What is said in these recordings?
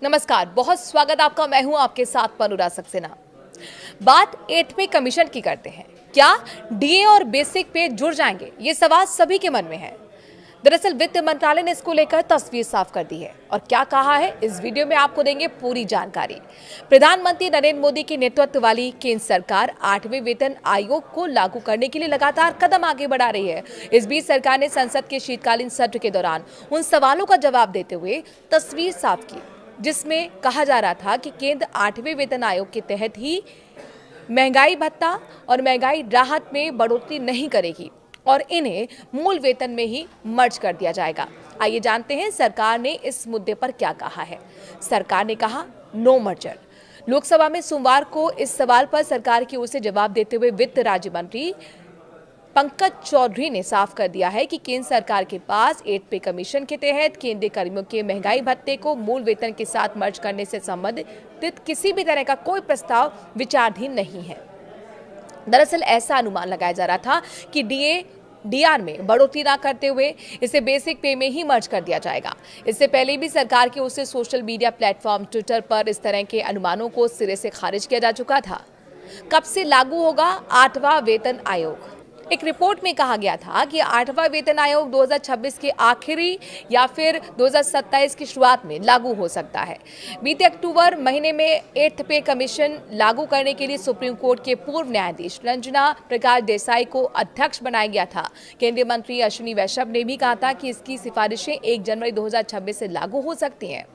नमस्कार, बहुत स्वागत आपका। मैं हूं आपके साथ अनुराग सक्सेना। बात 8वें कमीशन की करते हैं। क्या डीए और बेसिक पे जुड़ जाएंगे? ये सवाल सभी के मन में है। दरअसल वित्त मंत्रालय ने इसको लेकर तस्वीर साफ कर दी है और क्या कहा है, इस वीडियो में आपको देंगे पूरी जानकारी। प्रधानमंत्री नरेंद्र मोदी के नेतृत्व वाली केंद्र सरकार 8वें वेतन आयोग को लागू करने के लिए लगातार कदम आगे बढ़ा रही है। इस बीच सरकार ने संसद के शीतकालीन सत्र के दौरान उन सवालों का जवाब देते हुए तस्वीर साफ की, जिसमें कहा जा रहा था कि केंद्र 8वें वेतन आयोग के तहत ही महंगाई भत्ता और महंगाई राहत में बढ़ोतरी नहीं करेगी और इन्हें मूल वेतन में ही मर्ज कर दिया जाएगा। आइए जानते हैं सरकार ने इस मुद्दे पर क्या कहा है। सरकार ने कहा नो मर्जर। लोकसभा में सोमवार को इस सवाल पर सरकार की ओर से जवाब देते हुए वित्त राज्य मंत्री पंकज चौधरी ने साफ कर दिया है कि केंद्र सरकार के पास 8 पे कमीशन के तहत केंद्रीय कर्मियों के महंगाई भत्ते को मूल वेतन के साथ मर्ज करने से संबंधित किसी भी तरह का कोई प्रस्ताव विचाराधीन नहीं है। दरअसल ऐसा अनुमान लगाया जा रहा था कि डीआर में बढ़ोतरी न करते हुए इसे बेसिक पे में ही मर्ज कर दिया जाएगा। इससे पहले भी सरकार की ओर से सोशल मीडिया प्लेटफॉर्म ट्विटर पर इस तरह के अनुमानों को सिरे से खारिज किया जा चुका था। कब से लागू होगा 8वां वेतन आयोग? एक रिपोर्ट में कहा गया था कि 8वां वेतन आयोग 2026 के आखिरी या फिर 2027 की शुरुआत में लागू हो सकता है। बीते अक्टूबर महीने में 8 पे कमीशन लागू करने के लिए सुप्रीम कोर्ट के पूर्व न्यायाधीश रंजना प्रकाश देसाई को अध्यक्ष बनाया गया था। केंद्रीय मंत्री अश्विनी वैष्णव ने भी कहा था कि इसकी सिफारिशें 1 जनवरी 2026 से लागू हो सकती हैं।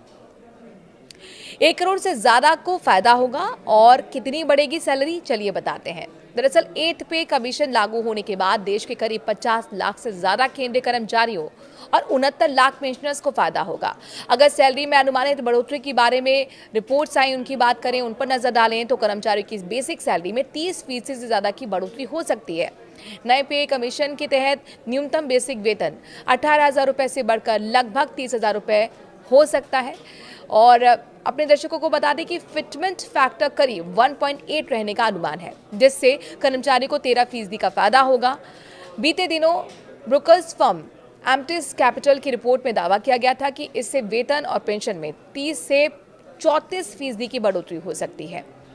1 करोड़ से ज्यादा को फायदा होगा और कितनी बढ़ेगी सैलरी, चलिए बताते हैं। दरअसल 8 पे कमीशन लागू होने के बाद देश के करीब 50 लाख से ज्यादा केंद्रीय कर्मचारियों और 69 लाख पेंशनर्स को फायदा होगा। अगर सैलरी में अनुमानित बढ़ोतरी के बारे में रिपोर्ट्स आई, उनकी बात करें, उन पर नजर डालें तो कर्मचारियों की बेसिक सैलरी में 30% से ज्यादा की बढ़ोतरी हो सकती है। नए पे कमीशन के तहत न्यूनतम बेसिक वेतन 18,000 रुपए से बढ़कर लगभग 30,000 रुपए हो सकता है। और अपने दर्शकों को बता दें कि फिटमेंट फैक्टर करीब 1.8 रहने का अनुमान है, जिससे कर्मचारी को 13% का फायदा होगा। बीते दिनों ब्रोकर्स फर्म एम्प्टिस कैपिटल की रिपोर्ट में दावा किया गया था कि इससे वेतन और पेंशन में 30 से 34% की बढ़ोतरी हो सकती है।